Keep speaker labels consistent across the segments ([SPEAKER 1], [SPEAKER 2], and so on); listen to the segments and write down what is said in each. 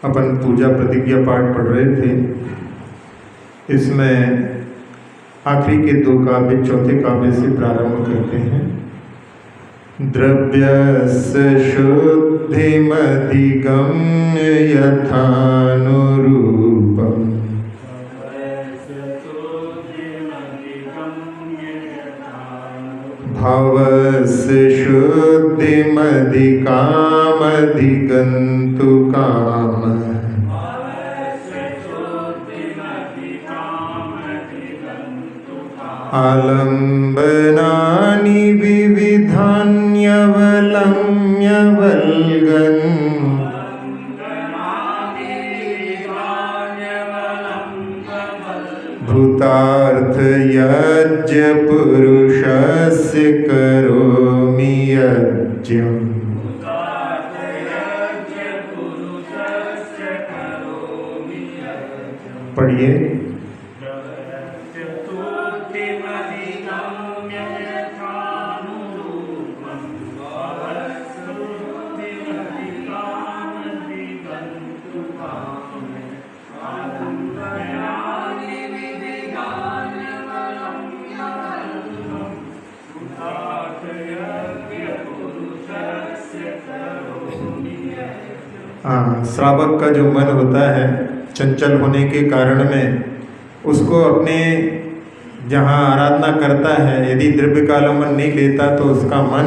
[SPEAKER 1] अपन पूजा प्रतिज्ञा पाठ पढ़ रहे थे। इसमें आखिरी के दो काव्य चौथे काव्य से प्रारंभ करते हैं। द्रव्यस्य शुद्धिमधिगम्य यथानुरूपम् भवस्य शुद्धिमधिकामधिगन्तुकामः आलम्बनानि विविधान्यवलम्य वल्गन् भूतार्थयज्ञ पुरुषस्य करोमि यज्ञम्। पढ़िए। श्रावक का जो मन होता है चंचल होने के कारण में उसको अपने जहाँ आराधना करता है, यदि द्रव्य का आलम्बन नहीं लेता तो उसका मन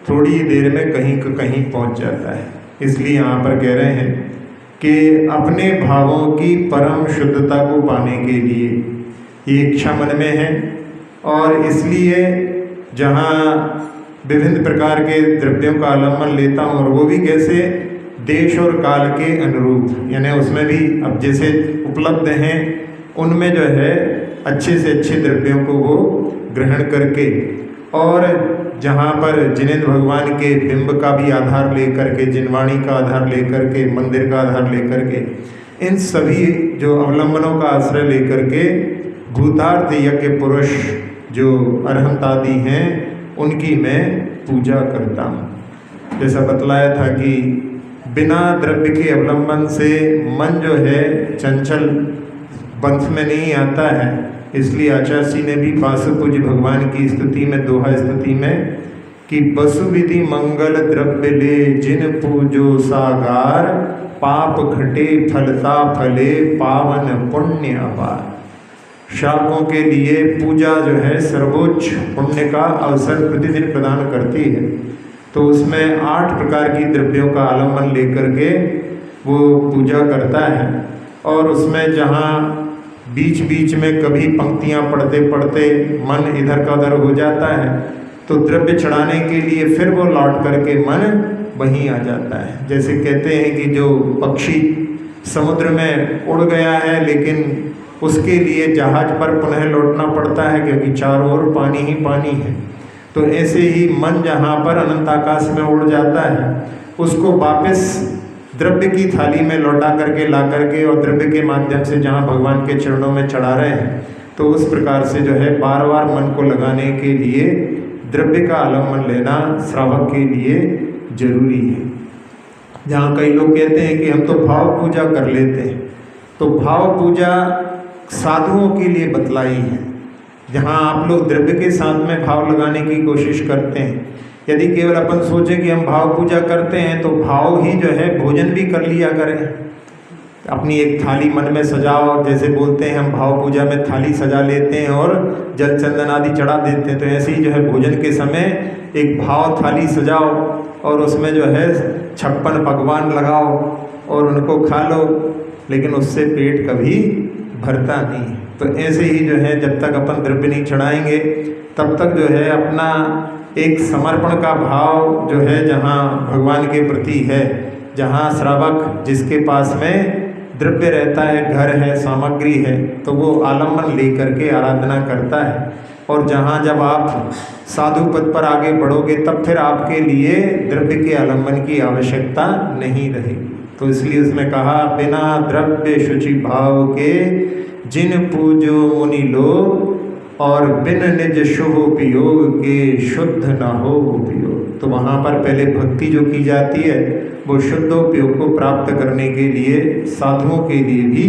[SPEAKER 1] थोड़ी देर में कहीं कहीं पहुँच जाता है। इसलिए यहाँ पर कह रहे हैं कि अपने भावों की परम शुद्धता को पाने के लिए ये इच्छा मन में है, और इसलिए जहाँ विभिन्न प्रकार के द्रव्यों का आलम्बन लेता हूँ, और वो भी कैसे देश और काल के अनुरूप, यानी उसमें भी अब जैसे उपलब्ध हैं उनमें जो है अच्छे से अच्छे द्रव्यों को वो ग्रहण करके, और जहाँ पर जिनेंद्र भगवान के बिंब का भी आधार लेकर के, जिनवाणी का आधार लेकर के, मंदिर का आधार लेकर के, इन सभी जो अवलंबनों का आश्रय लेकर के भूतार्थ यज्ञ पुरुष जो अरहंत आदि हैं उनकी मैं पूजा करता हूँ। जैसा बतलाया था कि बिना द्रव्य के अवलंबन से मन जो है चंचल वंश में नहीं आता है। इसलिए आचार्य जी ने भी वासुपूज्य भगवान की स्तुति में, दोहा स्तुति में, कि वसु विधि मंगल द्रव्य ले जिन पूजो सागार पाप घटे फलता फले पावन पुण्य अपार। श्रावकों के लिए पूजा जो है सर्वोच्च पुण्य का अवसर प्रतिदिन प्रदान करती है। तो उसमें 8 प्रकार की द्रव्यों का आलम्बन लेकर के वो पूजा करता है, और उसमें जहाँ बीच बीच में कभी पंक्तियाँ पढ़ते पढ़ते मन इधर का उधर हो जाता है तो द्रव्य चढ़ाने के लिए फिर वो लौट करके मन वहीं आ जाता है। जैसे कहते हैं कि जो पक्षी समुद्र में उड़ गया है लेकिन उसके लिए जहाज पर पुनः लौटना पड़ता है क्योंकि चारों ओर पानी ही पानी है, तो ऐसे ही मन जहाँ पर अनंत आकाश में उड़ जाता है उसको वापस द्रव्य की थाली में लौटा करके ला करके और द्रव्य के माध्यम से जहाँ भगवान के चरणों में चढ़ा रहे हैं, तो उस प्रकार से जो है बार बार मन को लगाने के लिए द्रव्य का आलम्बन लेना श्रावक के लिए जरूरी है। जहाँ कई लोग कहते हैं कि हम तो भाव पूजा कर लेते हैं, तो भाव पूजा साधुओं के लिए बतलाई है। जहाँ आप लोग द्रव्य के साथ में भाव लगाने की कोशिश करते हैं, यदि केवल अपन सोचें कि हम भाव पूजा करते हैं तो भाव ही जो है भोजन भी कर लिया करें। अपनी एक थाली मन में सजाओ, जैसे बोलते हैं हम भाव पूजा में थाली सजा लेते हैं और जल चंदन आदि चढ़ा देते हैं, तो ऐसे ही जो है भोजन के समय एक भाव थाली सजाओ और उसमें जो है 56 पकवान लगाओ और उनको खा लो, लेकिन उससे पेट कभी भरता नहीं। तो ऐसे ही जो है जब तक अपन द्रव्य नहीं चढ़ाएंगे तब तक जो है अपना एक समर्पण का भाव जो है जहाँ भगवान के प्रति है, जहाँ श्रावक जिसके पास में द्रव्य रहता है, घर है, सामग्री है, तो वो आलम्बन लेकर के आराधना करता है। और जहाँ जब आप साधु पद पर आगे बढ़ोगे तब फिर आपके लिए द्रव्य के आलम्बन की आवश्यकता नहीं रहेगी। तो इसलिए उसने कहा बिना द्रव्य शुचि भाव के जिन पूजो मुनि लोग, और बिन निज शुभ उपयोग के शुद्ध न हो उपयोग। तो वहाँ पर पहले भक्ति जो की जाती है वो शुद्ध उपयोग को प्राप्त करने के लिए साधुओं के लिए भी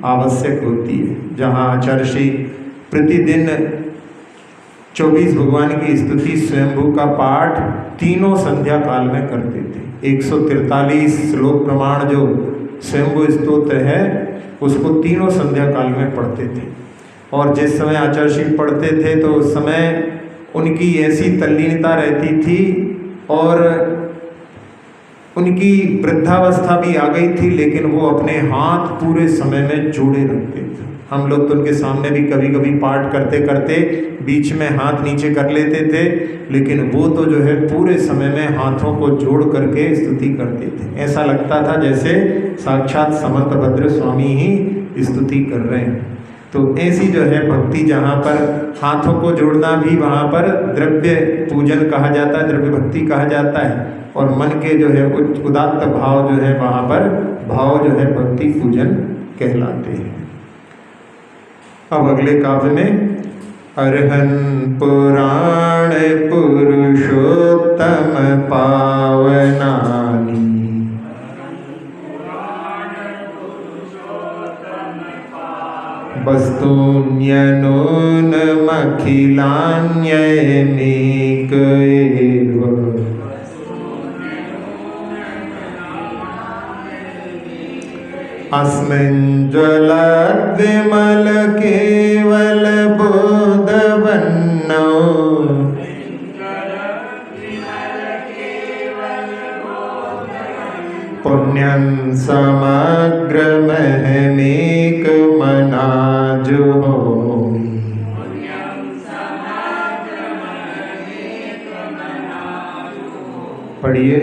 [SPEAKER 1] आवश्यक होती है। जहाँ आचार्य श्री प्रतिदिन 24 भगवान की स्तुति स्वयंभू का पाठ तीनों संध्या काल में करते थे। 143 श्लोक प्रमाण जो स्वयंभू स्तोत्र है उसको तीनों संध्या काल में पढ़ते थे। और जिस समय आचार्य श्री पढ़ते थे तो उस समय उनकी ऐसी तल्लीनता रहती थी और उनकी वृद्धावस्था भी आ गई थी, लेकिन वो अपने हाथ पूरे समय में जोड़े रखते थे। हम लोग तो उनके सामने भी कभी कभी पाठ करते करते बीच में हाथ नीचे कर लेते थे, लेकिन वो तो जो है पूरे समय में हाथों को जोड़ करके स्तुति करते थे। ऐसा लगता था जैसे साक्षात समंतभद्र स्वामी ही स्तुति कर रहे हैं। तो ऐसी जो है भक्ति, जहाँ पर हाथों को जोड़ना भी वहाँ पर द्रव्य पूजन कहा जाता है, द्रव्य भक्ति कहा जाता है। और मन के जो है उदात्त भाव जो है वहाँ पर भाव जो है भक्ति पूजन कहलाते हैं। अब अगले काव्य में अरहन पुराण पुरुषोत्तम पावनानि वस्तून्यनूनमखिलान्यमेक एव अस्मिन् ज्वलद्विमल केवल बोधवन्नो पुण्यं समग्रमहमेक मनाजुहोमि। पढ़िए।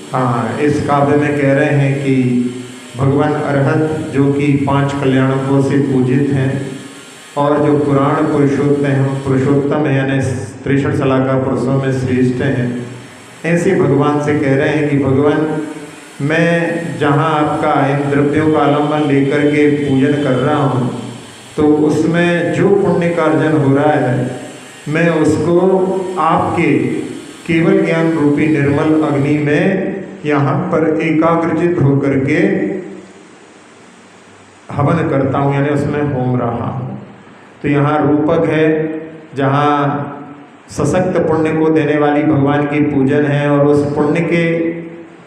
[SPEAKER 1] हाँ, इस काव्य में कह रहे हैं कि भगवान अरहत जो कि 5 कल्याणकों से पूजित हैं और जो पुराण पुरुषोत्तम है, यानी 63 सलाका पुरुषों में श्रेष्ठ हैं, ऐसे भगवान से कह रहे हैं कि भगवान, मैं जहाँ आपका इन द्रव्यों का आलम्बन लेकर के पूजन कर रहा हूँ, तो उसमें जो पुण्य का अर्जन हो रहा है, मैं उसको आपके केवल ज्ञान रूपी निर्मल अग्नि में यहाँ पर एकाग्रचित होकर के हवन करता हूँ, यानी उसमें होम रहा हूँ। तो यहाँ रूपक है जहाँ सशक्त पुण्य को देने वाली भगवान की पूजन है, और उस पुण्य के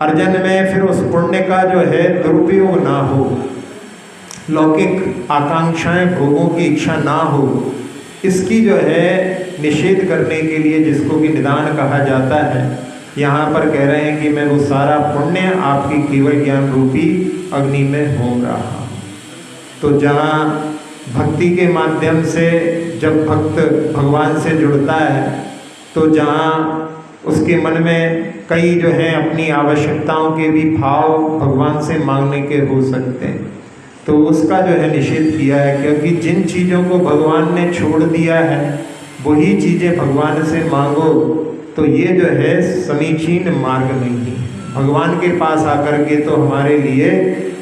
[SPEAKER 1] अर्जन में फिर उस पुण्य का जो है दुरुपयोग ना हो, लौकिक आकांक्षाएं भोगों की इच्छा ना हो, इसकी जो है निषेध करने के लिए, जिसको कि निदान कहा जाता है, यहाँ पर कह रहे हैं कि मैं वो सारा पुण्य आपकी केवल ज्ञान रूपी अग्नि में होम रहा हूँ। तो जहाँ भक्ति के माध्यम से जब भक्त भगवान से जुड़ता है, तो जहाँ उसके मन में कई जो है अपनी आवश्यकताओं के भी भाव भगवान से मांगने के हो सकते हैं, तो उसका जो है निषेध किया है, क्योंकि जिन चीज़ों को भगवान ने छोड़ दिया है वही चीज़ें भगवान से मांगो, तो ये जो है समीचीन मार्ग नहीं है। भगवान के पास आकर के तो हमारे लिए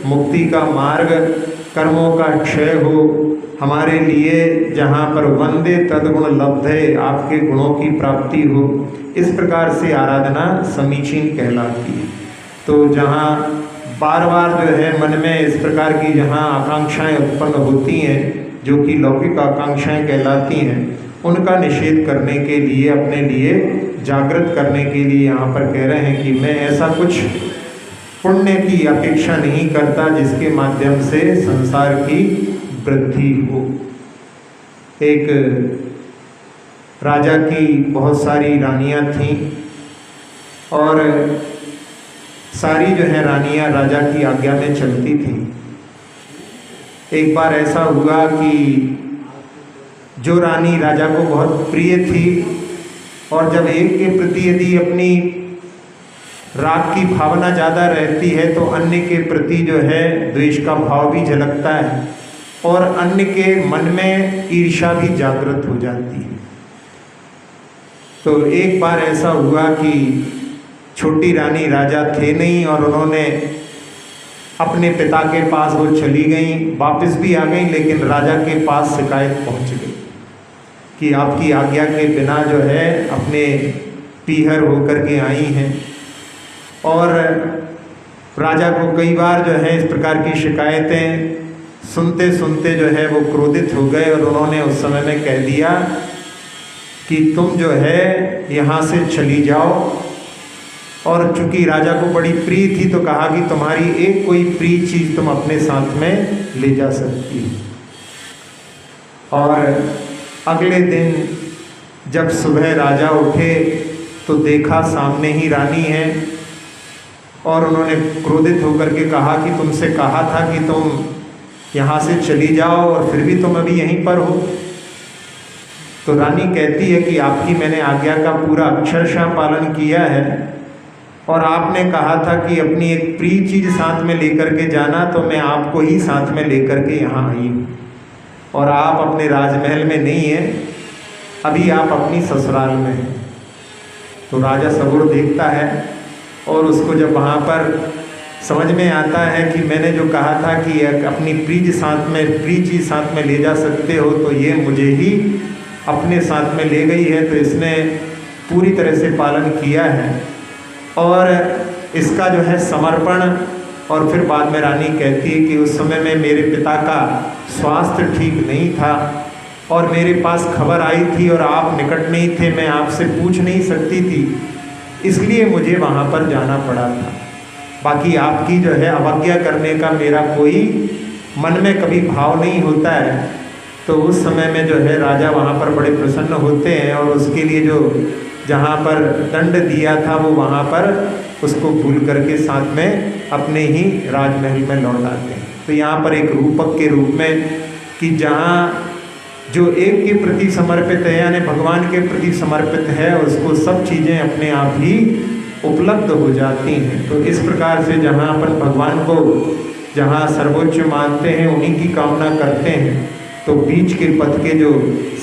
[SPEAKER 1] मुक्ति का मार्ग, कर्मों का क्षय हो, हमारे लिए जहाँ पर वंदे तद्गुण लब्धे, आपके गुणों की प्राप्ति हो, इस प्रकार से आराधना समीचीन कहलाती है। तो जहाँ बार बार जो है मन में इस प्रकार की जहाँ आकांक्षाएं उत्पन्न होती हैं, जो कि लौकिक आकांक्षाएं कहलाती हैं, उनका निषेध करने के लिए, अपने लिए जागृत करने के लिए यहाँ पर कह रहे हैं कि मैं ऐसा कुछ पुण्य की अपेक्षा नहीं करता जिसके माध्यम से संसार की वृद्धि हो। एक राजा की बहुत सारी रानियां थीं, और सारी जो है रानियां राजा की आज्ञा में चलती थीं। एक बार ऐसा हुआ कि जो रानी राजा को बहुत प्रिय थी, और जब एक के प्रति यदि अपनी राग की भावना ज़्यादा रहती है तो अन्य के प्रति जो है द्वेष का भाव भी झलकता है। और अन्य के मन में ईर्ष्या भी जागृत हो जाती है। तो एक बार ऐसा हुआ कि छोटी रानी राजा थे नहीं और उन्होंने अपने पिता के पास वो चली गई, वापस भी आ गई, लेकिन राजा के पास शिकायत पहुंच गई कि आपकी आज्ञा के बिना जो है अपने पीहर होकर के आई हैं। और राजा को कई बार जो है इस प्रकार की शिकायतें सुनते सुनते जो है वो क्रोधित हो गए और उन्होंने उस समय में कह दिया कि तुम जो है यहाँ से चली जाओ। और चूंकि राजा को बड़ी प्रिय थी तो कहा कि तुम्हारी एक कोई प्रिय चीज़ तुम अपने साथ में ले जा सकती हो। और अगले दिन जब सुबह राजा उठे तो देखा सामने ही रानी है और उन्होंने क्रोधित होकर के कहा कि तुमसे कहा था कि तुम यहाँ से चली जाओ और फिर भी तुम अभी यहीं पर हो। तो रानी कहती है कि आपकी मैंने आज्ञा का पूरा अक्षरशः पालन किया है और आपने कहा था कि अपनी एक प्रिय चीज़ साथ में लेकर के जाना, तो मैं आपको ही साथ में लेकर के यहाँ आई हूँ। और आप अपने राजमहल में नहीं हैं, अभी आप अपनी ससुराल में हैं। तो राजा सबूर देखता है और उसको जब वहाँ पर समझ में आता है कि मैंने जो कहा था कि अपनी प्रिय चीज़ साथ में ले जा सकते हो, तो ये मुझे ही अपने साथ में ले गई है, तो इसने पूरी तरह से पालन किया है। और इसका जो है समर्पण। और फिर बाद में रानी कहती है कि उस समय में मेरे पिता का स्वास्थ्य ठीक नहीं था और मेरे पास खबर आई थी और आप निकट नहीं थे, मैं आपसे पूछ नहीं सकती थी, इसलिए मुझे वहाँ पर जाना पड़ा था। बाकी आपकी जो है अवज्ञा करने का मेरा कोई मन में कभी भाव नहीं होता है। तो उस समय में जो है राजा वहाँ पर बड़े प्रसन्न होते हैं और उसके लिए जो जहाँ पर दंड दिया था वो वहाँ पर उसको भूल करके साथ में अपने ही राजमहल में लौट आते हैं। तो यहाँ पर एक रूपक के रूप में कि जहाँ जो एक के प्रति समर्पित है यानी भगवान के प्रति समर्पित है, उसको सब चीज़ें अपने आप ही उपलब्ध हो जाती हैं। तो इस प्रकार से जहाँ अपन भगवान को जहाँ सर्वोच्च मानते हैं, उन्हीं की कामना करते हैं, तो बीच के पथ के जो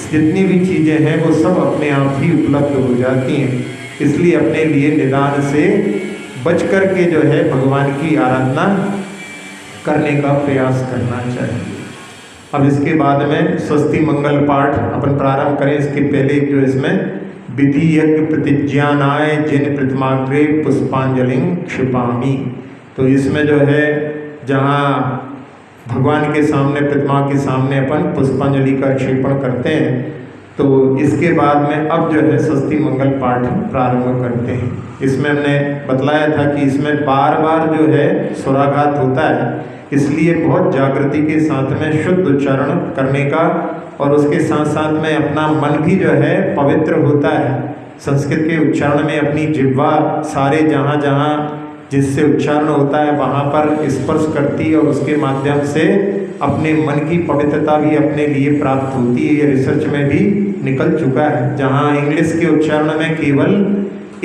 [SPEAKER 1] जितनी भी चीज़ें हैं वो सब अपने आप ही उपलब्ध हो जाती हैं। इसलिए अपने लिए निदान से बच कर के जो है भगवान की आराधना करने का प्रयास करना चाहिए। अब इसके बाद में स्वस्ति मंगल पाठ अपन प्रारंभ करें। इसके पहले जो इसमें विधि यज्ञ प्रतिज्ञानाय जिन प्रतिमाग्रे पुष्पांजलि क्षिपामि, तो इसमें जो है जहाँ भगवान के सामने प्रतिमा के सामने अपन पुष्पांजलि का क्षेपण करते हैं, तो इसके बाद में अब जो है स्वस्ति मंगल पाठ प्रारंभ करते हैं। इसमें हमने बतलाया था कि इसमें बार बार जो है स्वराघात होता है, इसलिए बहुत जागृति के साथ में शुद्ध उच्चारण करने का और उसके साथ साथ में अपना मन भी जो है पवित्र होता है। संस्कृत के उच्चारण में अपनी जिह्वा सारे जहाँ जहाँ जिससे उच्चारण होता है वहाँ पर स्पर्श करती है और उसके माध्यम से अपने मन की पवित्रता भी अपने लिए प्राप्त होती है। ये रिसर्च में भी निकल चुका है। जहाँ इंग्लिश के उच्चारण में केवल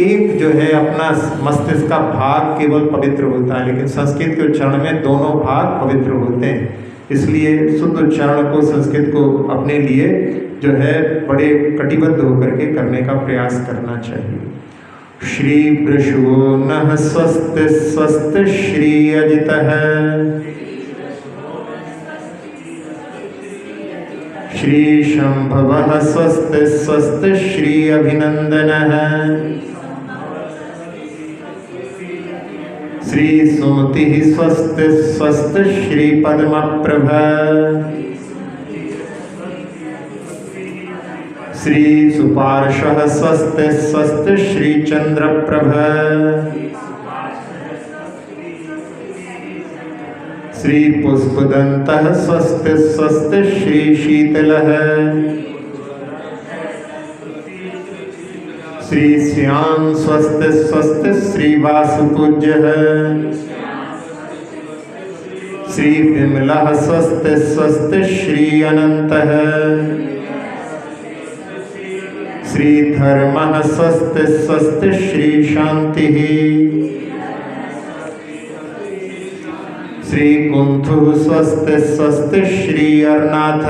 [SPEAKER 1] एक जो है अपना मस्तिष्क का भाग केवल पवित्र होता है, लेकिन संस्कृत के उच्चारण में दोनों भाग पवित्र होते हैं। इसलिए शुद्ध उच्चारण को संस्कृत को अपने लिए जो है बड़े कटिबद्ध होकर के करने का प्रयास करना चाहिए। श्री वृषभो नः स्वस्ति स्वस्ति श्री अजितः श्री शंभवः स्वस्ति स्वस्ति श्री अभिनंदनः श्री सुमतिः स्वस्ति स्वस्ति श्री पद्मप्रभः श्री सुपार्श्वः स्वस्ति स्वस्ति श्री चंद्रप्रभः श्री पुष्पदन्तः स्वस्ति स्वस्ति श्री शीतलः श्री श्याम स्वस्ति स्वस्ति श्री वासुपूज्यः श्री विमलः स्वस्ति स्वस्ति श्री अनन्तः श्री धर्मः स्वस्ति स्वस्ति श्री शांतिः श्री कुंथु स्वस्ति स्वस्ति श्री अरनाथ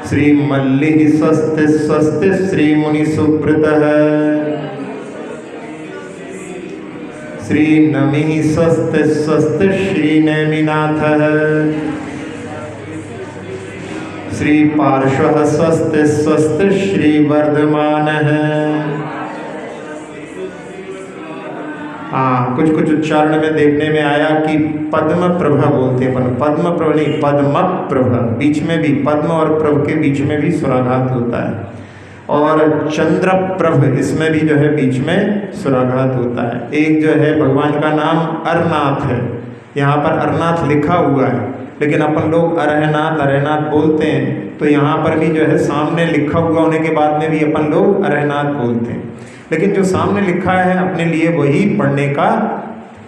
[SPEAKER 1] श्री मल्लिः स्वस्ति स्वस्ति श्री मुनि सुब्रत श्री नमिः स्वस्ति स्वस्ति श्री नेमिनाथ श्री पार्श्वः स्वस्ति स्वस्ति श्री वर्धमानः। हाँ, कुछ कुछ उच्चारण में देखने में आया कि पद्म प्रभा बोलते हैं, पद्म प्रभ नहीं, पद्म प्रभा, बीच में भी पद्म और प्रभ के बीच में भी स्वराघात होता है, और चंद्र प्रभ इसमें भी जो है बीच में स्वराघात होता है। एक जो है भगवान का नाम अरनाथ है, यहाँ पर अरनाथ लिखा हुआ है, लेकिन अपन लोग अरहनाथ अरहनाथ बोलते हैं, तो यहाँ पर भी जो है सामने लिखा हुआ होने के बाद में भी अपन लोग अरहनाथ बोलते हैं, लेकिन जो सामने लिखा है अपने लिए वही पढ़ने का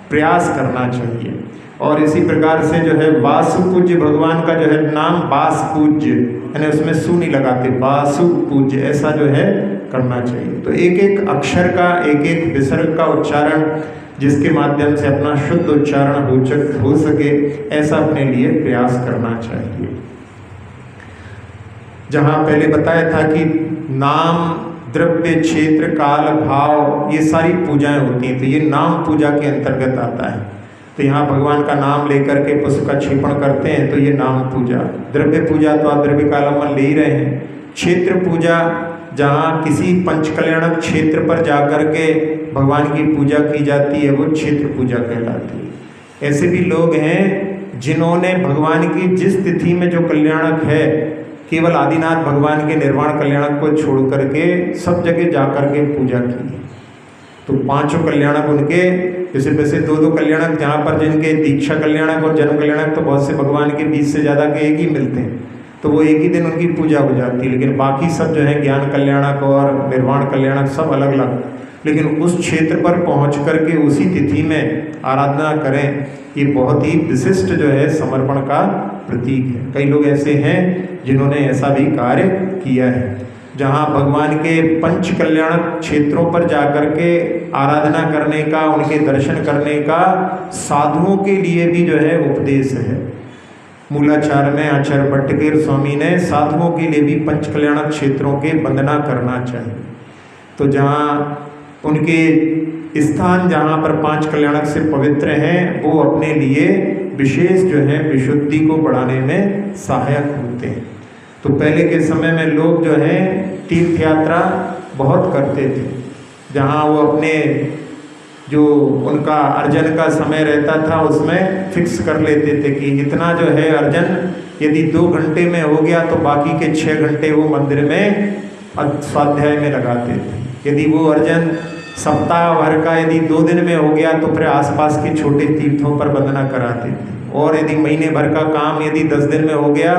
[SPEAKER 1] प्रयास करना चाहिए। और इसी प्रकार से जो है वासुपूज्य भगवान का जो है नाम वासपूज्य, यानी उसमें सु नहीं लगाते, वासुपूज्य ऐसा जो है करना चाहिए। तो एक एक अक्षर का, एक एक विसर्ग का उच्चारण जिसके माध्यम से अपना शुद्ध उच्चारण हो सके, ऐसा अपने लिए प्रयास करना चाहिए। जहाँ पहले बताया था कि नाम, द्रव्य, क्षेत्र, काल, भाव, ये सारी पूजाएं होती हैं, तो ये नाम पूजा के अंतर्गत आता है। तो यहाँ भगवान का नाम लेकर के पुष्प का क्षेपण करते हैं, तो ये नाम पूजा। द्रव्य पूजा तो आप द्रव्य कालमन ले ही रहे हैं। क्षेत्र पूजा, जहाँ किसी पंचकल्याणक क्षेत्र पर जाकर के भगवान की पूजा की जाती है, वो क्षेत्र पूजा कहलाती है। ऐसे भी लोग हैं जिन्होंने भगवान की जिस तिथि में जो कल्याणक है, केवल आदिनाथ भगवान के निर्वाण कल्याणक को छोड़ करके सब जगह जाकर के पूजा की। तो पांचों कल्याणक उनके, जैसे वैसे दो दो कल्याणक जहाँ पर जिनके दीक्षा कल्याणक और जन्म कल्याणक तो बहुत से भगवान के 20 से ज़्यादा के एक ही मिलते हैं, तो वो एक ही दिन उनकी पूजा हो जाती है। लेकिन बाकी सब जो है ज्ञान कल्याणक और निर्वाण कल्याणक सब अलग अलग, लेकिन उस क्षेत्र पर पहुँच करके उसी तिथि में आराधना करें, ये बहुत ही विशिष्ट जो है समर्पण का प्रतीक है। कई लोग ऐसे हैं जिन्होंने ऐसा भी कार्य किया है, जहाँ भगवान के पंच कल्याणक क्षेत्रों पर जाकर के आराधना करने का, उनके दर्शन करने का साधुओं के लिए भी जो है उपदेश है। मूलाचार में आचार्य भट्टकेर स्वामी ने साधुओं के लिए भी पंच कल्याणक क्षेत्रों के वंदना करना चाहिए। तो जहाँ उनके स्थान जहाँ पर पांच कल्याणक से पवित्र हैं, वो अपने लिए विशेष जो है विशुद्धि को बढ़ाने में सहायक होते हैं। तो पहले के समय में लोग जो है तीर्थ यात्रा बहुत करते थे, जहाँ वो अपने जो उनका अर्जन का समय रहता था उसमें फिक्स कर लेते थे कि इतना जो है अर्जन यदि 2 घंटे में हो गया तो बाकी के 6 घंटे वो मंदिर में स्वाध्याय में लगाते थे। यदि वो अर्जन सप्ताह भर का यदि 2 दिन में हो गया तो फिर आसपास के छोटे तीर्थों पर वंदना कराते थे, और यदि महीने भर का काम यदि 10 दिन में हो गया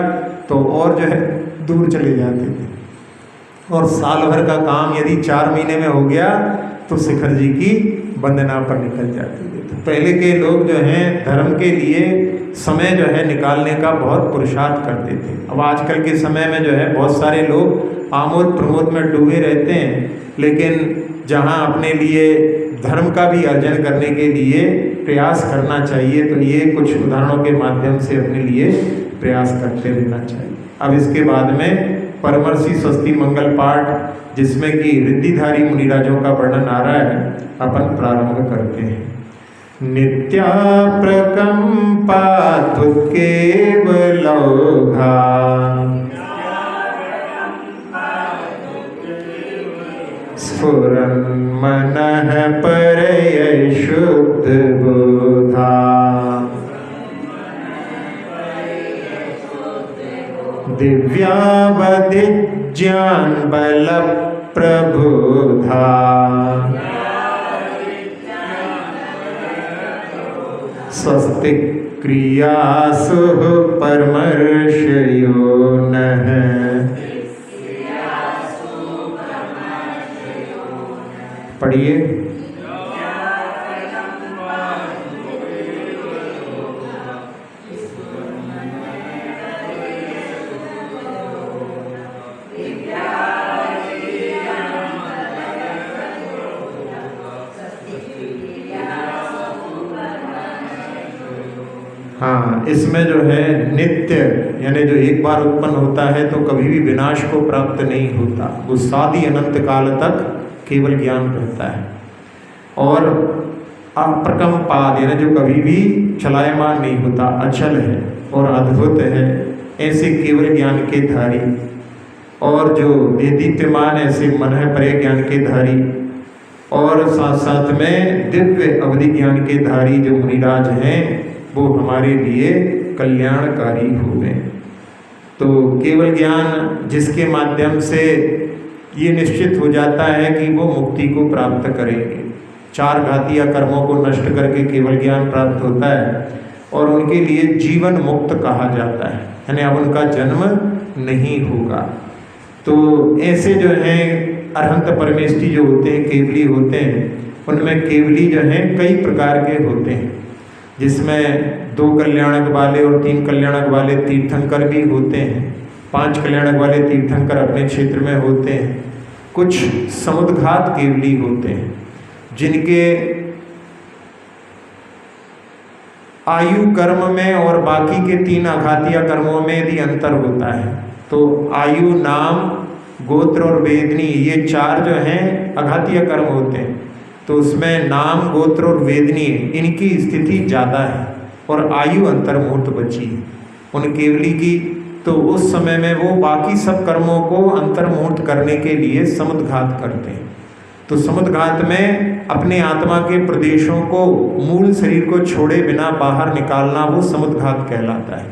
[SPEAKER 1] तो और जो है दूर चले जाते थे, और साल भर का काम यदि 4 महीने में हो गया तो शिखर जी की वंदना पर निकल जाते थे। तो पहले के लोग जो हैं धर्म के लिए समय जो है निकालने का बहुत पुरुषार्थ करते थे। अब आजकल के समय में जो है बहुत सारे लोग आमोद प्रमोद में डूबे रहते हैं, लेकिन जहाँ अपने लिए धर्म का भी अर्जन करने के लिए प्रयास करना चाहिए, तो ये कुछ उदाहरणों के माध्यम से अपने लिए प्रयास करते रहना चाहिए। अब इसके बाद में परमर्षि स्वस्ति मंगल पाठ, जिसमें कि रिद्धिधारी मुनिराजों का वर्णन आ रहा है, अपन प्रारंभ करते हैं। नित्या प्रकंपा केवलौघा स्फुरन् मनः परय शुद्ध बोधा दिव्यावधिज्ञान बल प्रबोधा स्वस्ति क्रियासु परमर्षयो नः पढ़िए। इसमें जो है नित्य, यानी जो एक बार उत्पन्न होता है तो कभी भी विनाश को प्राप्त नहीं होता, वो सादी अनंत काल तक केवल ज्ञान रहता है। और अप्रकंपाद, यानी जो कभी भी चलायमान नहीं होता, अचल है और अद्भुत है, ऐसे केवल ज्ञान के धारी। और जो देदीप्यमान, ऐसे मन है परे ज्ञान के धारी, और साथ साथ में दिव्य अवधि ज्ञान के धारी जो मुनिराज हैं, वो हमारे लिए कल्याणकारी हो गए। तो केवल ज्ञान जिसके माध्यम से ये निश्चित हो जाता है कि वो मुक्ति को प्राप्त करेंगे, चार घातीय कर्मों को नष्ट करके केवल ज्ञान प्राप्त होता है और उनके लिए जीवन मुक्त कहा जाता है, यानी अब उनका जन्म नहीं होगा। तो ऐसे जो हैं अरहंत परमेष्ठी जो होते हैं, केवली होते हैं, उनमें केवली जो हैं कई प्रकार के होते हैं, जिसमें 2 कल्याणक वाले और 3 कल्याणक वाले तीर्थंकर भी होते हैं, 5 कल्याणक वाले तीर्थंकर अपने क्षेत्र में होते हैं। कुछ समुद्घात केवली होते हैं, जिनके आयु कर्म में और बाकी के 3 आघातीय कर्मों में यदि अंतर होता है, तो आयु, नाम, गोत्र और वेदनी, ये 4 जो हैं आघातीय कर्म होते हैं। तो उसमें नाम, गोत्र और वेदनी इनकी स्थिति ज़्यादा है और आयु अंतर्मुहूर्त बची है उन केवली की। तो उस समय में वो बाकी सब कर्मों को अंतर्मुहूर्त करने के लिए समुद्घात करते हैं। तो समुद्घात में अपने आत्मा के प्रदेशों को, मूल शरीर को छोड़े बिना बाहर निकालना, वो समुद्घात कहलाता है।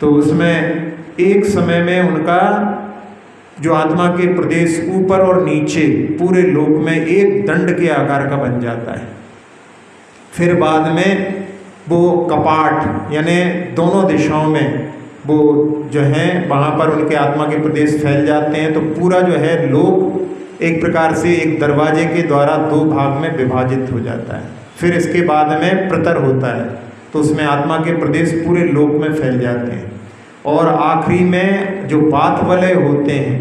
[SPEAKER 1] तो उसमें एक समय में उनका जो आत्मा के प्रदेश ऊपर और नीचे पूरे लोक में एक दंड के आकार का बन जाता है। फिर बाद में वो कपाट, यानी दोनों दिशाओं में वो जो है वहाँ पर उनके आत्मा के प्रदेश फैल जाते हैं। तो पूरा जो है लोक एक प्रकार से एक दरवाजे के द्वारा 2 भाग में विभाजित हो जाता है। फिर इसके बाद में प्रतर होता है, तो उसमें आत्मा के प्रदेश पूरे लोक में फैल जाते हैं। और आखिरी में जो बात वलय होते हैं,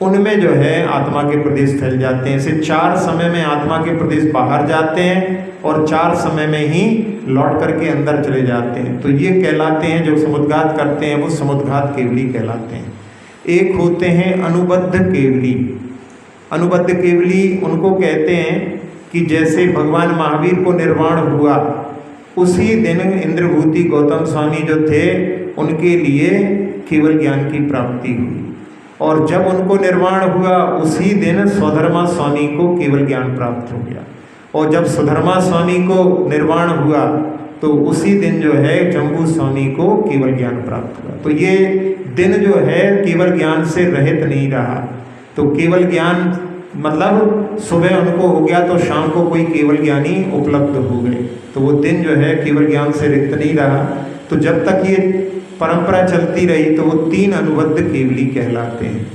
[SPEAKER 1] उनमें जो है आत्मा के प्रदेश फैल जाते हैं। ऐसे 4 समय में आत्मा के प्रदेश बाहर जाते हैं और 4 समय में ही लौट करके अंदर चले जाते हैं। तो ये कहलाते हैं, जो समुद्घात करते हैं वो समुद्घात केवली कहलाते हैं। एक होते हैं अनुबद्ध केवली। अनुबद्ध केवली उनको कहते हैं कि जैसे भगवान महावीर को निर्वाण हुआ, उसी दिन इंद्रभूति गौतम स्वामी जो थे, उनके लिए केवल ज्ञान की प्राप्ति हुई। और जब उनको निर्वाण हुआ, उसी दिन स्वधर्मा स्वामी को केवल ज्ञान प्राप्त हो गया। और जब स्वधर्मा स्वामी को निर्वाण हुआ, तो उसी दिन जो है जम्बू स्वामी को केवल ज्ञान प्राप्त हुआ। तो ये दिन जो है केवल ज्ञान से रहित नहीं रहा। तो केवल ज्ञान मतलब सुबह उनको हो गया तो शाम को कोई केवल ज्ञानी उपलब्ध हो गए, तो वो दिन जो है केवल ज्ञान से रिक्त नहीं रहा। तो जब तक ये परंपरा चलती रही तो वो 3 अनुबद्ध केवली कहलाते हैं।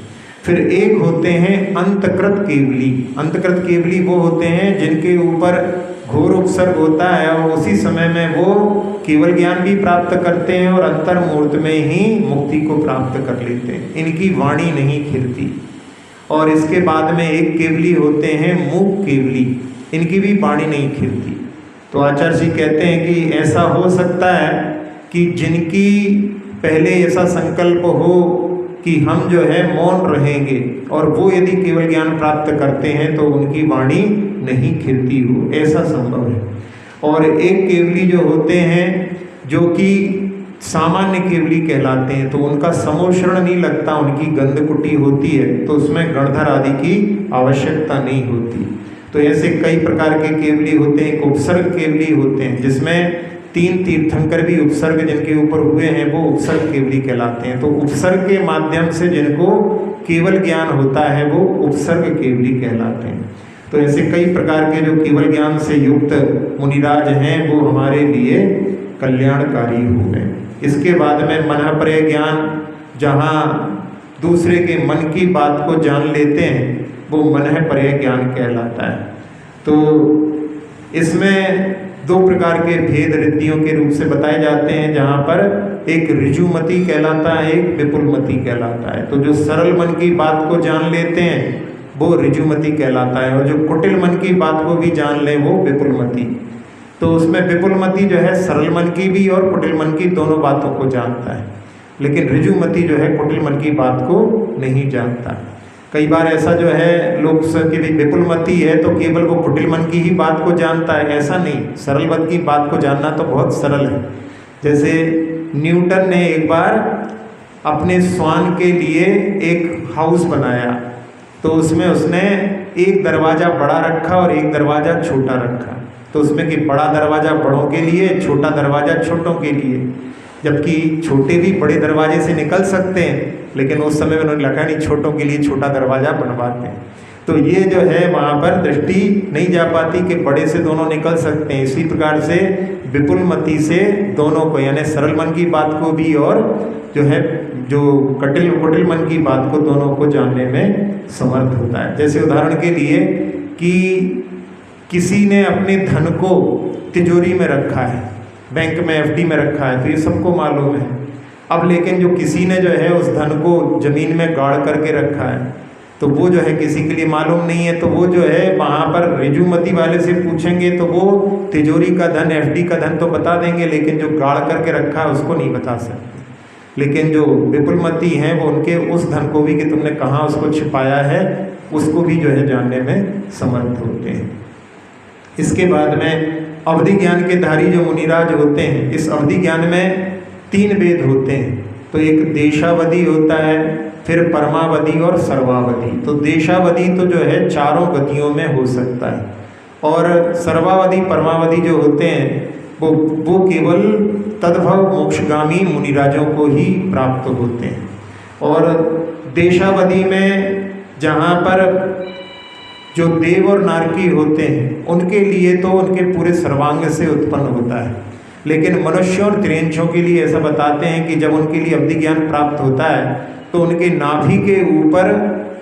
[SPEAKER 1] फिर एक होते हैं अंतकृत केवली। अंतकृत केवली वो होते हैं जिनके ऊपर घोर उपसर्ग होता है और उसी समय में वो केवल ज्ञान भी प्राप्त करते हैं और अंतर मुहूर्त में ही मुक्ति को प्राप्त कर लेते हैं। इनकी वाणी नहीं खिलती। और इसके बाद में एक केवली होते हैं मूक केवली, इनकी भी वाणी नहीं खिलती। तो आचार्य जी कहते हैं कि ऐसा हो सकता है कि जिनकी पहले ऐसा संकल्प हो कि हम जो है मौन रहेंगे, और वो यदि केवल ज्ञान प्राप्त करते हैं तो उनकी वाणी नहीं खिलती हो, ऐसा संभव है। और एक केवली जो होते हैं जो कि सामान्य केवली कहलाते हैं, तो उनका समोषण नहीं लगता, उनकी गंधकुटी होती है, तो उसमें गणधर आदि की आवश्यकता नहीं होती। तो ऐसे कई प्रकार के केवली होते हैं। एक उपसर्ग केवली होते हैं, जिसमें 3 तीर्थंकर भी उपसर्ग जिनके ऊपर हुए हैं वो उपसर्ग केवली कहलाते हैं। तो उपसर्ग के माध्यम से जिनको केवल ज्ञान होता है वो उपसर्ग केवली कहलाते हैं। तो ऐसे कई प्रकार के जो केवल ज्ञान से युक्त मुनिराज हैं वो हमारे लिए कल्याणकारी हो गए। इसके बाद में मनःपरय ज्ञान, जहाँ दूसरे के मन की बात को जान लेते हैं, वो मनःपरय ज्ञान कहलाता है। तो इसमें 2 प्रकार के भेद रिद्धियों के रूप से बताए जाते हैं, जहाँ पर एक ऋजुमति कहलाता है, एक विपुलमति कहलाता है। तो जो सरल मन की बात को जान लेते हैं वो ऋजुमति कहलाता है, और जो कुटिल मन की बात को भी जान ले वो विपुलमति। तो उसमें विपुलमति जो है सरल मन की भी और कुटिल मन की दोनों बातों को जानता है, लेकिन ऋजुमति जो है कुटिल मन की बात को नहीं जानता। कई बार ऐसा जो है लोग कि विपुलमति है तो केवल वो कुटिल मन की ही बात को जानता है, ऐसा नहीं। सरल मन की बात को जानना तो बहुत सरल है। जैसे न्यूटन ने एक बार अपने श्वान के लिए एक हाउस बनाया, तो उसमें उसने एक दरवाज़ा बड़ा रखा और एक दरवाज़ा छोटा रखा। तो उसमें कि बड़ा दरवाज़ा बड़ों के लिए, छोटा दरवाज़ा छोटों के लिए, जबकि छोटे भी बड़े दरवाजे से निकल सकते हैं, लेकिन उस समय उन्होंने लिखा नहीं छोटों के लिए छोटा दरवाज़ा बनवाते हैं। तो ये जो है वहाँ पर दृष्टि नहीं जा पाती कि बड़े से दोनों निकल सकते हैं। इसी प्रकार से विपुलमति से दोनों को, यानी सरल मन की बात को भी और जो है जो कुटिल मन की बात को, दोनों को जानने में समर्थ होता है। जैसे उदाहरण के लिए कि किसी ने अपने धन को तिजोरी में रखा है, बैंक में एफडी में रखा है, तो ये सबको मालूम है। अब लेकिन जो किसी ने जो है उस धन को ज़मीन में गाड़ करके रखा है, तो वो जो है किसी के लिए मालूम नहीं है, तो वो जो है वहाँ पर ऋजुमति वाले से पूछेंगे तो वो तिजोरी का धन, एफडी का धन तो बता देंगे, लेकिन जो गाड़ करके रखा है उसको नहीं बता सकते। लेकिन जो विपुलमति हैं वो उनके उस धन को भी कि तुमने कहाँ उसको छिपाया है, उसको भी जो है जानने में समर्थ होते हैं। इसके बाद में अवधि ज्ञान के धारी जो मुनिराज होते हैं, इस अवधि ज्ञान में 3 वेद होते हैं। तो एक देशावधि होता है, फिर परमावधि और सर्वावधि। तो देशावधि तो जो है चारों गतियों में हो सकता है, और सर्वावधि परमावधि जो होते हैं वो केवल तद्भव मोक्षगामी मुनिराजों को ही प्राप्त होते हैं। और देशावधि में जहाँ पर जो देव और नारकी होते हैं उनके लिए तो उनके पूरे सर्वांग से उत्पन्न होता है, लेकिन मनुष्यों और तिर्यंशों के लिए ऐसा बताते हैं कि जब उनके लिए अवधि ज्ञान प्राप्त होता है तो उनके नाभि के ऊपर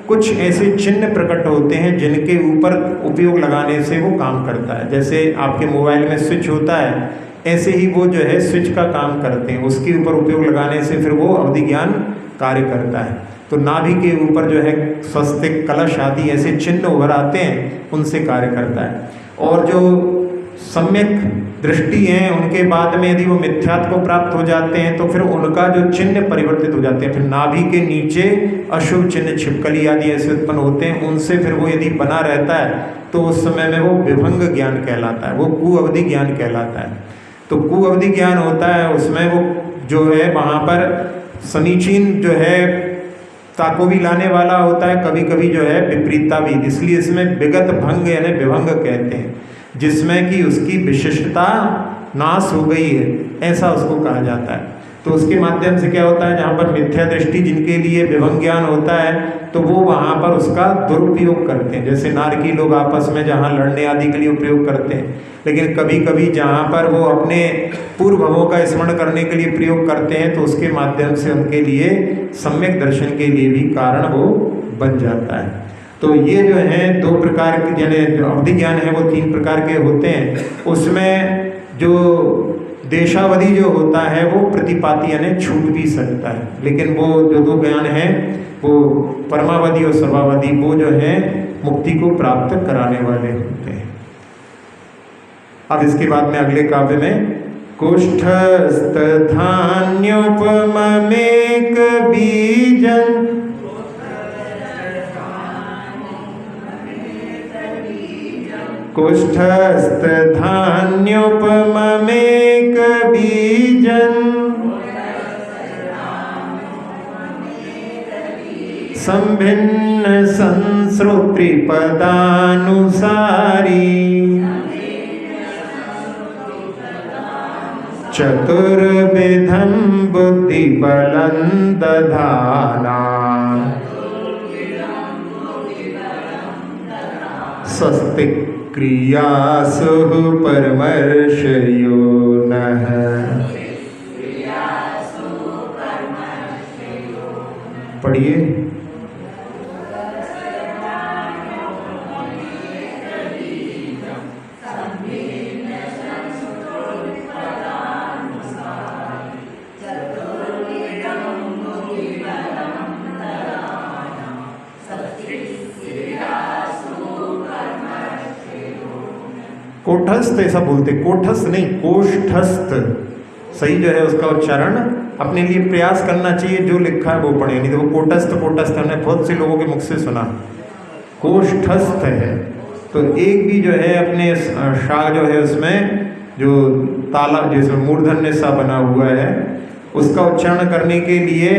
[SPEAKER 1] कुछ ऐसे चिन्ह प्रकट होते हैं जिनके ऊपर उपयोग लगाने से वो काम करता है। जैसे आपके मोबाइल में स्विच होता है, ऐसे ही वो जो है स्विच का काम करते हैं, उसके ऊपर उपयोग लगाने से फिर वो अवधि ज्ञान कार्य करता है। तो नाभि के ऊपर जो है स्वस्तिक, कलश आदि ऐसे चिन्ह उभर आते हैं, उनसे कार्य करता है। और जो सम्यक दृष्टि हैं उनके बाद में यदि वो मिथ्यात्व को प्राप्त हो जाते हैं तो फिर उनका जो चिन्ह परिवर्तित हो जाते हैं। फिर नाभि के नीचे अशुभ चिन्ह, छिपकली आदि ऐसे उत्पन्न होते हैं, उनसे फिर वो यदि बना रहता है तो उस समय में वो विभंग ज्ञान कहलाता है, वो कुअवधि ज्ञान कहलाता है। तो कुअवधि ज्ञान होता है, उसमें वो जो है वहाँ पर समीचीन जो है ताको भी लाने वाला होता है, कभी कभी जो है विपरीतता भी, इसलिए इसमें विगत भंग यानी विभंग कहते हैं, जिसमें कि उसकी विशिष्टता नाश हो गई है, ऐसा उसको कहा जाता है। तो उसके माध्यम से क्या होता है, जहाँ पर मिथ्या दृष्टि जिनके लिए विभंग ज्ञान होता है तो वो वहाँ पर उसका दुरुपयोग करते हैं। जैसे नारकी लोग आपस में जहाँ लड़ने आदि के लिए उपयोग करते हैं, लेकिन कभी कभी जहाँ पर वो अपने पूर्व भवों का स्मरण करने के लिए प्रयोग करते हैं तो उसके माध्यम से उनके लिए सम्यक दर्शन के लिए भी कारण वो बन जाता है। तो ये जो है 2 प्रकार के, यानी जो अवधि ज्ञान है वो 3 प्रकार के होते हैं। उसमें जो देशावधि जो होता है वो प्रतिपाती यानी छूट भी सकता है, लेकिन वो जो 2 ज्ञान हैं वो परमावधि और सर्वावधि वो जो है मुक्ति को प्राप्त कराने वाले होते हैं। अब इसके बाद में अगले काव्य में कुष्ठस्थ धान्योपमेक बीजन कुष्ठस्थ धान्योपमेक बीजन संभिन्न संश्रोत्री पदानुसारी चतुर्विधं बुद्धि बलं दधाना स्वस्ति क्रियासु परमर्षयो नः। पढ़िए। कोठस्थ ऐसा बोलते, कोठस्थ नहीं, कोष्ठस्थ सही जो है उसका उच्चारण अपने लिए प्रयास करना चाहिए, जो लिखा है वो पढ़े, नहीं तो वो कोटस्थ कोटस्थ हमने बहुत से लोगों के मुख से सुना, कोष्ठस्थ है। तो एक भी जो है अपने शा जो है उसमें जो ताला जिसमें मूर्धन्य सा बना हुआ है उसका उच्चारण करने के लिए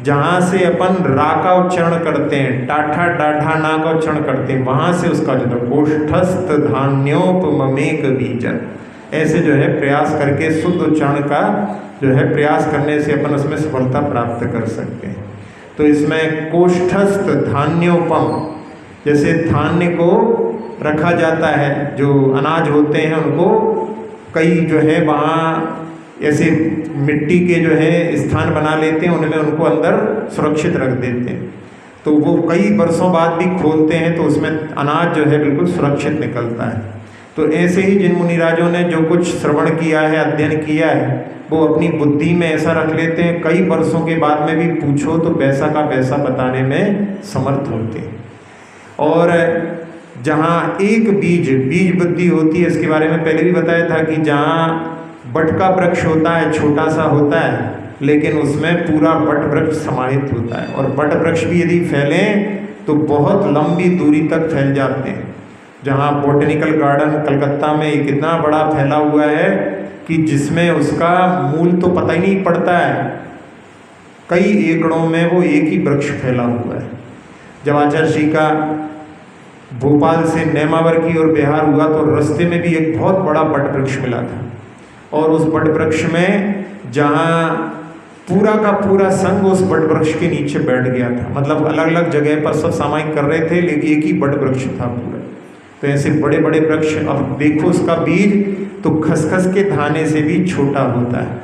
[SPEAKER 1] जहाँ से अपन रा का उच्चारण करते हैं, टाठा डाढ़ा ना का उच्चारण करते हैं, वहाँ से उसका जो है कोष्ठस्थ धान्योपमेक बीजन, ऐसे जो है प्रयास करके शुद्ध उच्चारण का जो है प्रयास करने से अपन उसमें सफलता प्राप्त कर सकते हैं। तो इसमें कोष्ठस्थ धान्योपम, जैसे धान्य को रखा जाता है, जो अनाज होते हैं उनको कई जो है वहाँ ऐसे मिट्टी के जो है स्थान बना लेते हैं, उनमें उनको अंदर सुरक्षित रख देते हैं, तो वो कई वर्षों बाद भी खोलते हैं तो उसमें अनाज जो है बिल्कुल सुरक्षित निकलता है। तो ऐसे ही जिन मुनिराजों ने जो कुछ श्रवण किया है, अध्ययन किया है, वो अपनी बुद्धि में ऐसा रख लेते हैं, कई वर्षों के बाद में भी पूछो तो वैसा का वैसा बताने में समर्थ होते हैं। और जहाँ एक बीज बुद्धि होती है, इसके बारे में पहले भी बताया था कि जहाँ बट का वृक्ष होता है, छोटा सा होता है, लेकिन उसमें पूरा बट वृक्ष समाहित होता है, और बट वृक्ष भी यदि फैलें तो बहुत लंबी दूरी तक फैल जाते हैं। जहाँ बॉटनिकल गार्डन कलकत्ता में एक इतना बड़ा फैला हुआ है कि जिसमें उसका मूल तो पता ही नहीं पड़ता है, कई एकड़ों में वो एक ही वृक्ष फैला हुआ है। जब आचार्य श्री का भोपाल से नेमावर की ओर बिहार हुआ तो रास्ते में भी एक बहुत बड़ा बट वृक्ष मिला था, और उस बट वृक्ष में जहाँ पूरा का पूरा संघ उस बट वृक्ष के नीचे बैठ गया था, मतलब अलग अलग जगह पर सब सामायिक कर रहे थे, लेकिन एक ही बट वृक्ष था पूरा। तो ऐसे बड़े बड़े वृक्ष, अब देखो उसका बीज तो खसखस के दाने से भी छोटा होता है,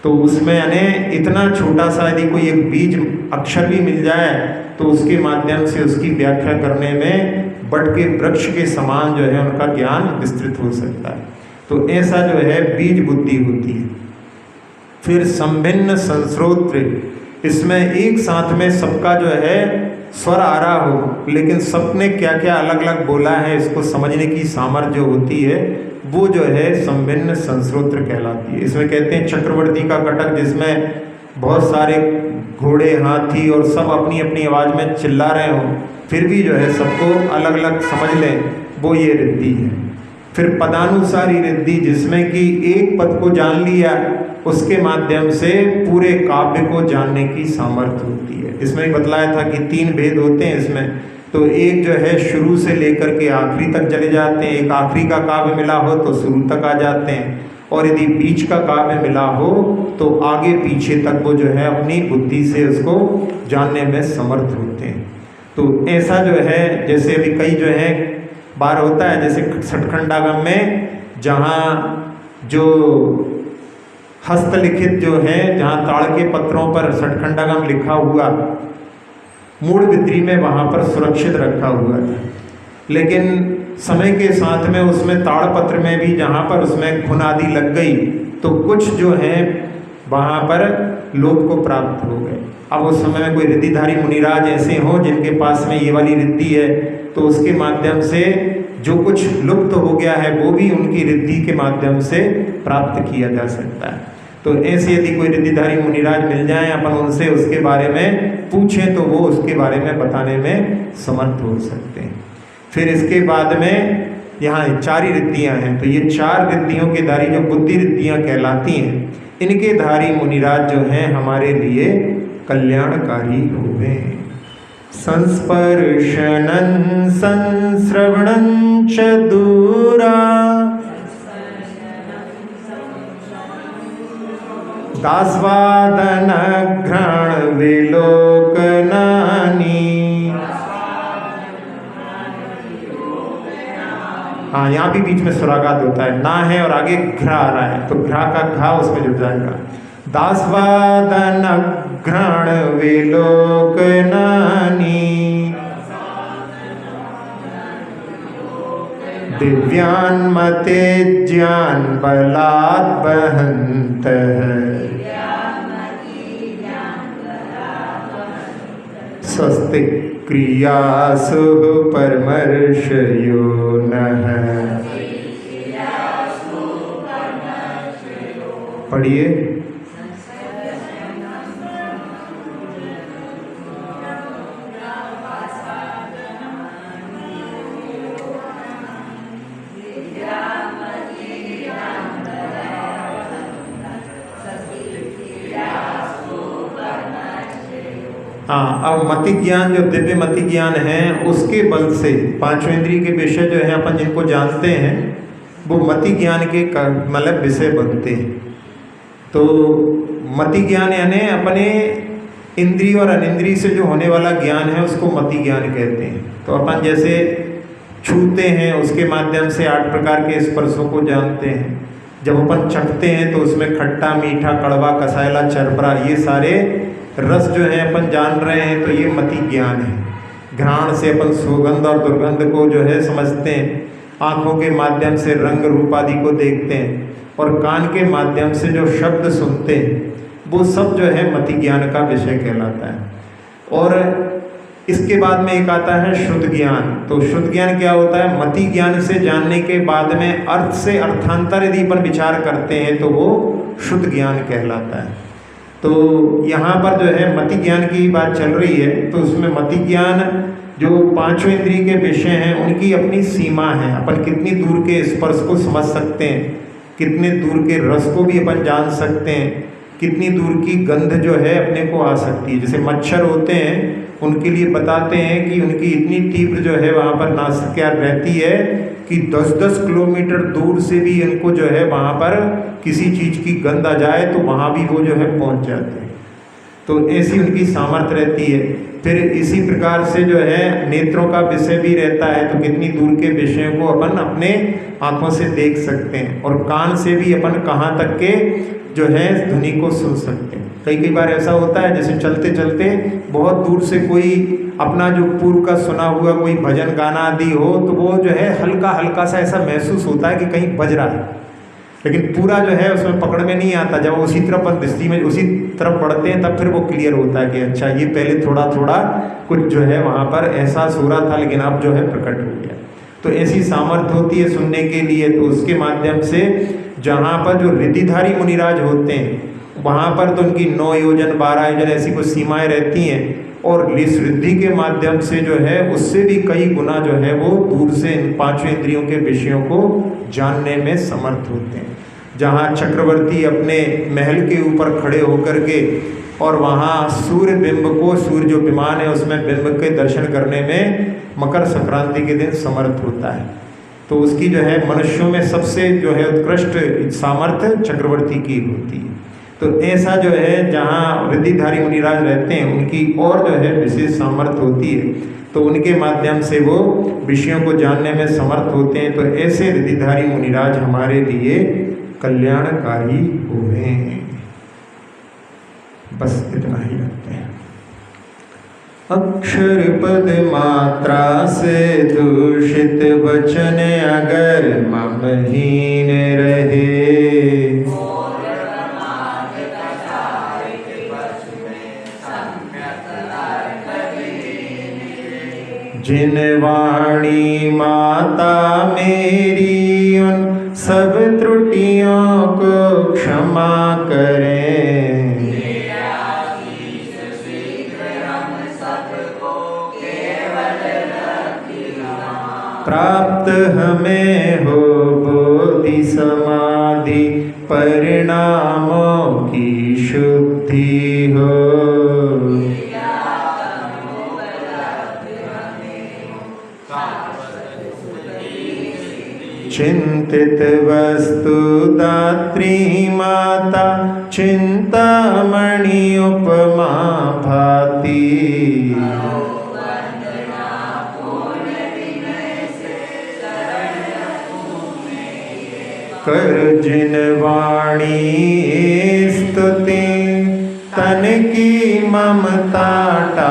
[SPEAKER 1] तो उसमें यानी इतना छोटा सा यदि कोई एक बीज अक्षर भी मिल जाए तो उसके माध्यम से उसकी व्याख्या करने में बट के वृक्ष के समान जो है उनका ज्ञान विस्तृत हो सकता है। तो ऐसा जो है बीज बुद्धि होती है। फिर संभिन्न संस्रोत्र, इसमें एक साथ में सबका जो है स्वर आ रहा हो, लेकिन सबने क्या क्या अलग अलग बोला है इसको समझने की सामर्थ्य जो होती है वो जो है संभिन्न संस्रोत्र कहलाती है। इसमें कहते हैं चक्रवर्ती का कटक, जिसमें बहुत सारे घोड़े हाथी और सब अपनी अपनी आवाज़ में चिल्ला रहे हो, फिर भी जो है सबको अलग अलग समझ लें, वो ये रिद्धि है। फिर पदानुसारी रिद्धि, जिसमें कि एक पद को जान लिया उसके माध्यम से पूरे काव्य को जानने की सामर्थ्य होती है। इसमें भी बतलाया था कि 3 भेद होते हैं इसमें, तो एक जो है शुरू से लेकर के आखिरी तक चले जाते हैं, एक आखिरी का काव्य मिला हो तो शुरू तक आ जाते हैं, और यदि बीच का काव्य मिला हो तो आगे पीछे तक वो जो है अपनी बुद्धि से उसको जानने में समर्थ होते हैं। तो ऐसा जो है, जैसे अभी कई जो है बार होता है, जैसे सठखंडागम में जहाँ जो हस्तलिखित जो है, जहाँ ताड़ के पत्रों पर सठखंडागम लिखा हुआ मूढ़ बिद्री में वहाँ पर सुरक्षित रखा हुआ था, लेकिन समय के साथ में उसमें ताड़पत्र में भी जहाँ पर उसमें खुन आदि लग गई तो कुछ जो है वहाँ पर लोप को प्राप्त हो गए। अब उस समय में कोई रिद्धिधारी मुनिराज ऐसे हों जिनके पास में ये वाली रिद्धि है, तो उसके माध्यम से जो कुछ लुप्त हो गया है वो भी उनकी रिद्धि के माध्यम से प्राप्त किया जा सकता है। तो ऐसे यदि कोई रिद्धिधारी मुनिराज मिल जाए, अपन उनसे उसके बारे में पूछें तो वो उसके बारे में बताने में समर्थ हो सकते हैं। फिर इसके बाद में यहाँ 4 ही रिद्धियाँ हैं, तो ये 4 रिद्धियों के धारी जो बुद्धि रिद्धियाँ कहलाती हैं, इनके धारी मुनिराज जो हैं हमारे लिए कल्याणकारी होवे। संस्पर्शनं संश्रवणं च दूरा दास्वादन घ्राण विलोकनानि। हाँ, यहाँ भी बीच में सुराघात होता है, ना है और आगे घ्रा आ रहा है, तो घ्रा का घा उसमें जुड़ जाएगा। दास्वादन घ्राण विलोकनानि दिव्यान्मते ज्ञान बलात् बहन्तः स्वस्ति क्रियासु परमर्षयो नः। पढ़िए। हाँ, अब मति ज्ञान जो दिव्य मति ज्ञान है उसके बल से पांचों इंद्रिय के विषय जो है अपन जिनको जानते हैं वो मति ज्ञान के मतलब विषय बनते हैं। तो मति ज्ञान यानी अपने इंद्रिय और अनिंद्रिय से जो होने वाला ज्ञान है उसको मति ज्ञान कहते हैं। तो अपन जैसे छूते हैं उसके माध्यम से 8 प्रकार के स्पर्शों को जानते हैं। जब अपन चखते हैं तो उसमें खट्टा, मीठा, कड़वा, कसायला, चरपरा ये सारे रस जो है अपन जान रहे हैं, तो ये मति ज्ञान है। घ्राण से अपन सुगंध और दुर्गंध को जो है समझते हैं, आँखों के माध्यम से रंग रूप आदि को देखते हैं और कान के माध्यम से जो शब्द सुनते हैं वो सब जो है मति ज्ञान का विषय कहलाता है। और इसके बाद में एक आता है शुद्ध ज्ञान। तो शुद्ध ज्ञान क्या होता है? मति ज्ञान से जानने के बाद में अर्थ से अर्थांतर यदि अपन विचार करते हैं तो वो शुद्ध ज्ञान कहलाता है। तो यहाँ पर जो है मति ज्ञान की बात चल रही है, तो उसमें मति ज्ञान जो पांचों इंद्रिय के विषय हैं उनकी अपनी सीमा है। अपन कितनी दूर के स्पर्श को समझ सकते हैं, कितने दूर के रस को भी अपन जान सकते हैं, कितनी दूर की गंध जो है अपने को आ सकती है। जैसे मच्छर होते हैं उनके लिए बताते हैं कि उनकी इतनी तीव्र जो है वहाँ पर नासिका रहती है कि 10-10 किलोमीटर दूर से भी इनको जो है वहाँ पर किसी चीज़ की गंध आ जाए तो वहाँ भी वो जो है पहुँच जाते हैं। तो ऐसी उनकी सामर्थ्य रहती है। फिर इसी प्रकार से जो है नेत्रों का विषय भी रहता है, तो कितनी दूर के विषयों को अपन अपने आँखों से देख सकते हैं। और कान से भी अपन कहाँ तक के जो है ध्वनि को सुन सकते हैं। कई बार ऐसा होता है जैसे चलते चलते बहुत दूर से कोई अपना जो पूर्व का सुना हुआ कोई भजन गाना आदि हो तो वो जो है हल्का हल्का सा ऐसा महसूस होता है कि कहीं बज रहा है, लेकिन पूरा जो है उसमें पकड़ में नहीं आता। जब उसी तरफ अपन दृष्टि में उसी तरफ पढ़ते हैं तब फिर वो क्लियर होता है कि अच्छा ये पहले थोड़ा थोड़ा कुछ जो है वहाँ पर एहसास हो रहा था लेकिन अब जो है प्रकट हो गया। तो ऐसी सामर्थ्य होती है सुनने के लिए। तो उसके माध्यम से जहाँ पर जो रिद्धिधारी मुनिराज होते हैं वहाँ पर तो उनकी 9 योजन 12 योजन ऐसी कुछ सीमाएं रहती हैं, और इस रिद्धि के माध्यम से जो है उससे भी कई गुना जो है वो दूर से इन पांचों इंद्रियों के विषयों को जानने में समर्थ होते हैं। जहाँ चक्रवर्ती अपने महल के ऊपर खड़े होकर के और वहाँ सूर्य बिंब को, सूर्य जो विमान है उसमें बिंब के दर्शन करने में मकर संक्रांति के दिन समर्थ होता है, तो उसकी जो है मनुष्यों में सबसे जो है उत्कृष्ट सामर्थ्य चक्रवर्ती की होती है। तो ऐसा जो है जहाँ रिद्धिधारी मुनिराज रहते हैं उनकी और जो है विशेष सामर्थ्य होती है, तो उनके माध्यम से वो विषयों को जानने में समर्थ होते हैं। तो ऐसे रिद्धिधारी मुनिराज हमारे लिए कल्याणकारी हुए। बस इतना ही रखते हैं। अक्षर पद मात्रा से दूषित वचन अगर ममहीन रहे, जिन वाणी माता मेरी उन सब त्रुटियों को क्षमा करें। प्राप्त हमें हो बोधि समाधि परिणामों की शुद्धि हो। चिंतित वस्तु दात्री माता चिंतामणि उपमा भाति। कर जिन वाणी स्तुति तन की ममता टा